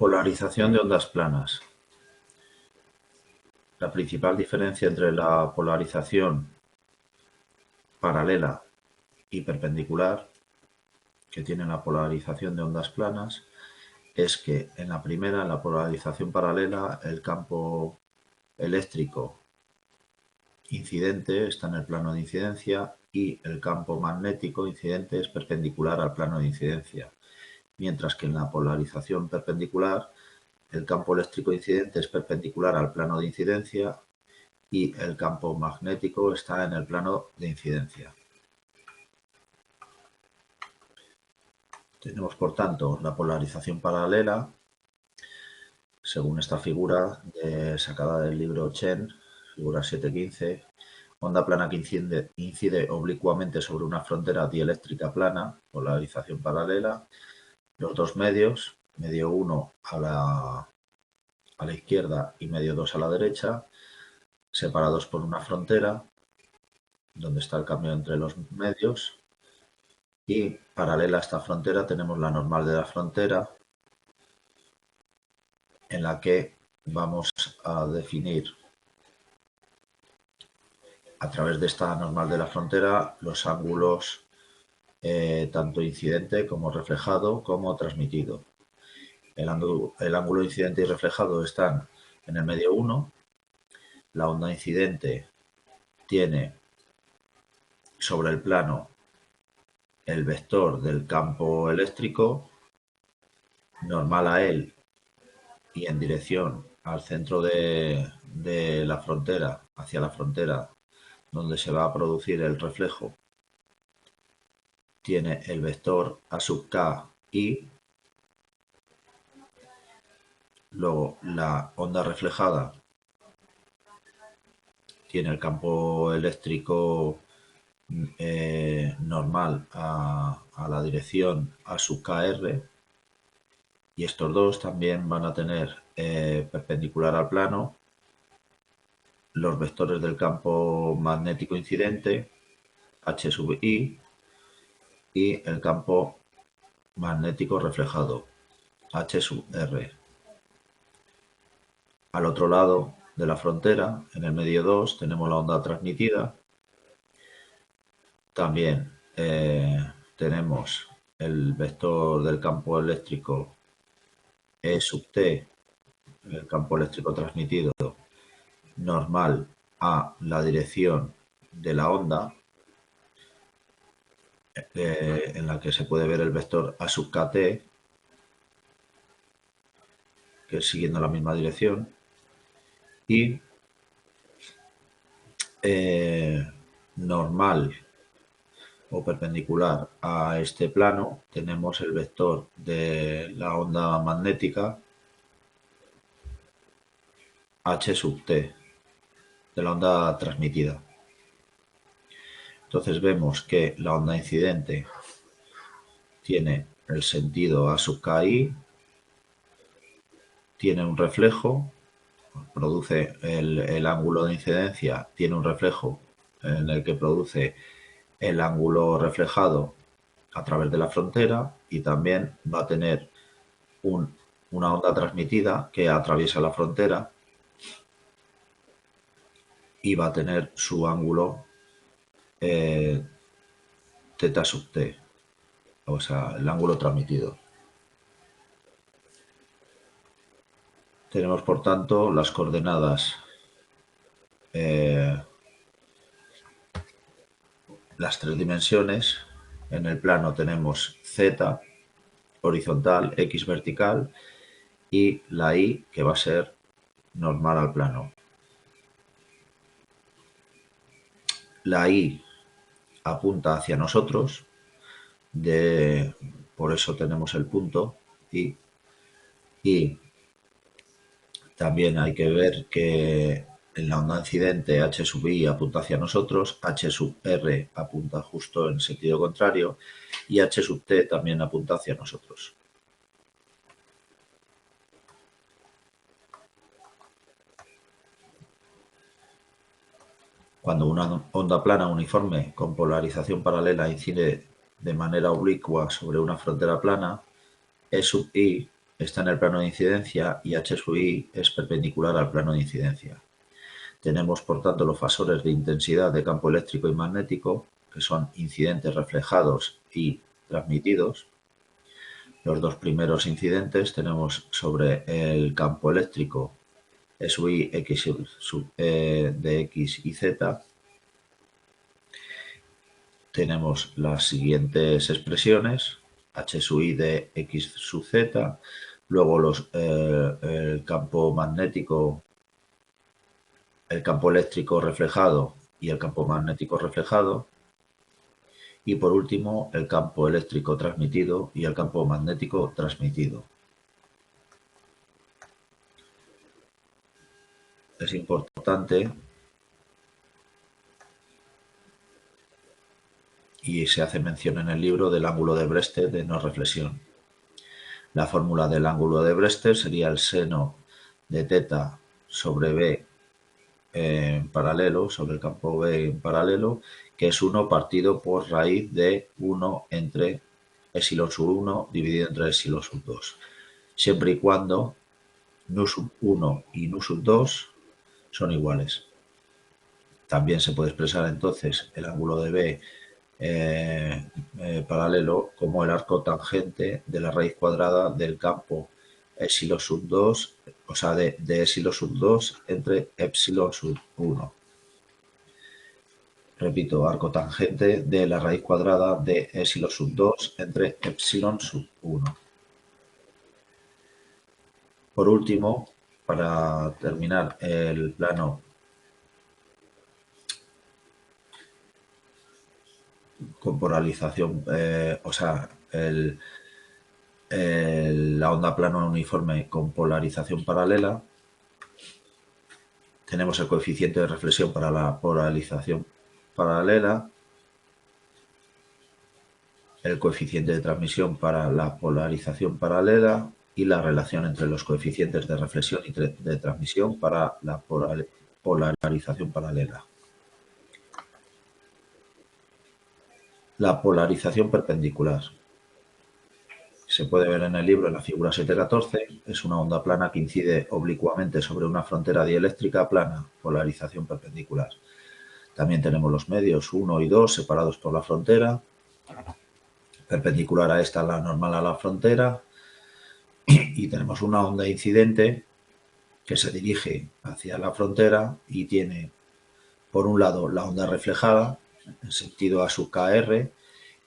Polarización de ondas planas. La principal diferencia entre la polarización paralela y perpendicular que tiene la polarización de ondas planas es que en la primera, en la polarización paralela, el campo eléctrico incidente está en el plano de incidencia y el campo magnético incidente es perpendicular al plano de incidencia, mientras que en la polarización perpendicular el campo eléctrico incidente es perpendicular al plano de incidencia y el campo magnético está en el plano de incidencia. Tenemos, por tanto, la polarización paralela, según esta figura sacada del libro Chen, figura 7.15, onda plana que incide oblicuamente sobre una frontera dieléctrica plana, polarización paralela, los dos medios, medio 1 a la izquierda y medio 2 a la derecha, separados por una frontera, donde está el cambio entre los medios, y paralela a esta frontera tenemos la normal de la frontera, en la que vamos a definir a través de esta normal de la frontera los ángulos tanto incidente como reflejado como transmitido. El ángulo incidente y reflejado están en el medio 1. La onda incidente tiene sobre el plano el vector del campo eléctrico normal a él y en dirección al centro de la frontera, hacia la frontera donde se va a producir el reflejo, tiene el vector A sub k y luego la onda reflejada tiene el campo eléctrico normal a la dirección A sub kr, y estos dos también van a tener perpendicular al plano los vectores del campo magnético incidente H sub i y el campo magnético reflejado H sub r. Al otro lado de la frontera, en el medio 2, tenemos la onda transmitida. También tenemos el vector del campo eléctrico E sub t, el campo eléctrico transmitido, normal a la dirección de la onda, en la que se puede ver el vector A sub kt, que es siguiendo la misma dirección, y normal o perpendicular a este plano tenemos el vector de la onda magnética H sub t, de la onda transmitida. Entonces vemos que la onda incidente tiene el sentido A sub ki, tiene un reflejo, produce el ángulo de incidencia, tiene un reflejo en el que produce el ángulo reflejado a través de la frontera, y también va a tener una onda transmitida que atraviesa la frontera y va a tener su ángulo θ sub t, o sea, el ángulo transmitido. Tenemos, por tanto, las coordenadas, las tres dimensiones. En el plano tenemos z horizontal, x vertical y la y, que va a ser normal al plano. La y apunta hacia nosotros, por eso tenemos el punto y también hay que ver que en la onda incidente h sub i apunta hacia nosotros, h sub r apunta justo en sentido contrario y h sub t también apunta hacia nosotros. Cuando una onda plana uniforme con polarización paralela incide de manera oblicua sobre una frontera plana, E sub i está en el plano de incidencia y H sub I es perpendicular al plano de incidencia. Tenemos, por tanto, los fasores de intensidad de campo eléctrico y magnético, que son incidentes, reflejados y transmitidos. Los dos primeros incidentes tenemos sobre el campo eléctrico E sub I x de x y z. Tenemos las siguientes expresiones: H sub I de x sub z, luego el campo magnético, el campo eléctrico reflejado y el campo magnético reflejado, y por último el campo eléctrico transmitido y el campo magnético transmitido. Es importante, y se hace mención en el libro, del ángulo de Brewster de no reflexión. La fórmula del ángulo de Brewster sería el seno de θ sobre B en paralelo, sobre el campo B en paralelo, que es 1 partido por raíz de 1 entre epsilon sub 1 dividido entre epsilon sub 2, siempre y cuando nu sub 1 y nu sub 2 son iguales. También se puede expresar entonces el ángulo de B paralelo como el arco tangente de la raíz cuadrada del campo epsilon sub 2, o sea, de epsilon sub 2 entre epsilon sub 1. Repito, arco tangente de la raíz cuadrada de epsilon sub 2 entre epsilon sub 1. Por último, para terminar el plano con polarización, o sea, la onda plana uniforme con polarización paralela, tenemos el coeficiente de reflexión para la polarización paralela, el coeficiente de transmisión para la polarización paralela y la relación entre los coeficientes de reflexión y de transmisión para la polarización paralela. La polarización perpendicular. Se puede ver en el libro en la figura 7.14, es una onda plana que incide oblicuamente sobre una frontera dieléctrica plana, polarización perpendicular. También tenemos los medios 1 y 2 separados por la frontera, perpendicular a esta la normal a la frontera, y tenemos una onda incidente que se dirige hacia la frontera y tiene, por un lado, la onda reflejada en sentido A sub KR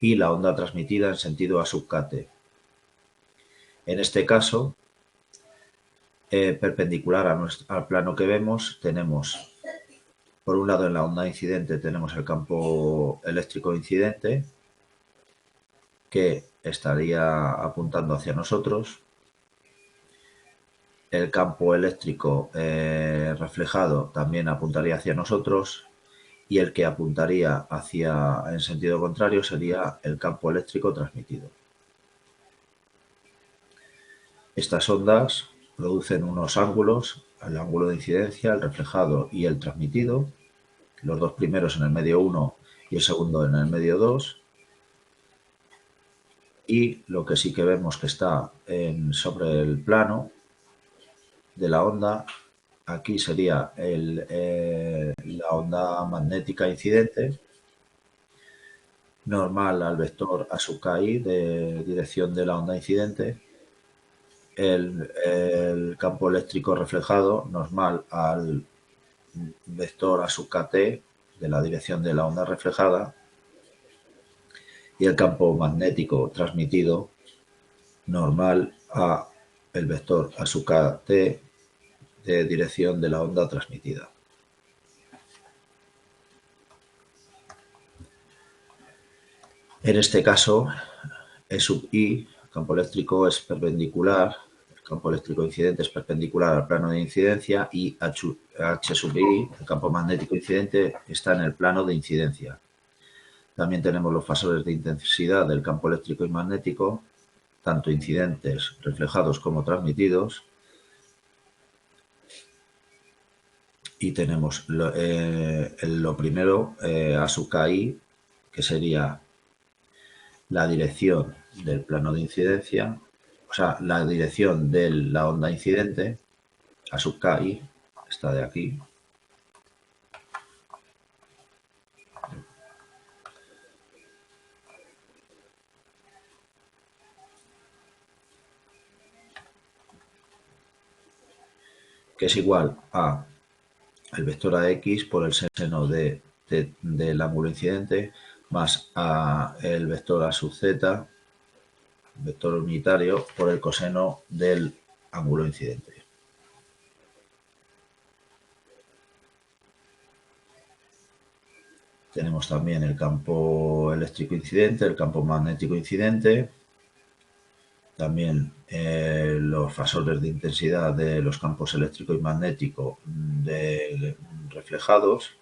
y la onda transmitida en sentido A sub KT. En este caso, perpendicular al plano que vemos, tenemos, por un lado, en la onda incidente tenemos el campo eléctrico incidente, que estaría apuntando hacia nosotros. El campo eléctrico reflejado también apuntaría hacia nosotros, y el que apuntaría en sentido contrario sería el campo eléctrico transmitido. Estas ondas producen unos ángulos, el ángulo de incidencia, el reflejado y el transmitido, los dos primeros en el medio 1 y el segundo en el medio 2. Y lo que sí que vemos que está sobre el plano de la onda, aquí sería la onda magnética incidente, normal al vector A sub KI de dirección de la onda incidente. El campo eléctrico reflejado normal al vector A sub KT de la dirección de la onda reflejada, y el campo magnético transmitido normal a el vector A sub KT de dirección de la onda transmitida. En este caso, E sub I, el campo eléctrico es perpendicular, el campo eléctrico incidente es perpendicular al plano de incidencia, y H sub I, el campo magnético incidente, está en el plano de incidencia. También tenemos los fasores de intensidad del campo eléctrico y magnético, tanto incidentes, reflejados como transmitidos. Y tenemos lo primero, A sub KI, que sería la dirección del plano de incidencia, o sea, la dirección de la onda incidente, a sub KI, esta de aquí, que es igual a el vector AX por el seno del ángulo incidente más a el vector A sub Z, vector unitario, por el coseno del ángulo incidente. Tenemos también el campo eléctrico incidente, el campo magnético incidente, también los fasores de intensidad de los campos eléctrico y magnético reflejados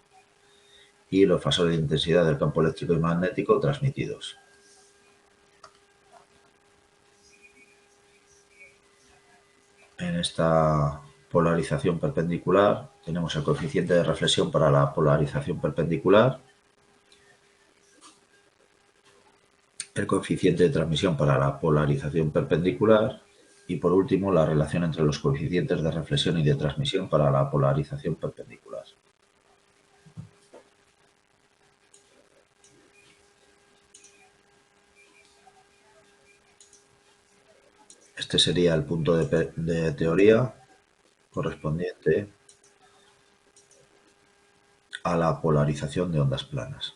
y los fasores de intensidad del campo eléctrico y magnético transmitidos. En esta polarización perpendicular tenemos el coeficiente de reflexión para la polarización perpendicular, el coeficiente de transmisión para la polarización perpendicular y, por último, la relación entre los coeficientes de reflexión y de transmisión para la polarización perpendicular. Este sería el punto de teoría correspondiente a la polarización de ondas planas.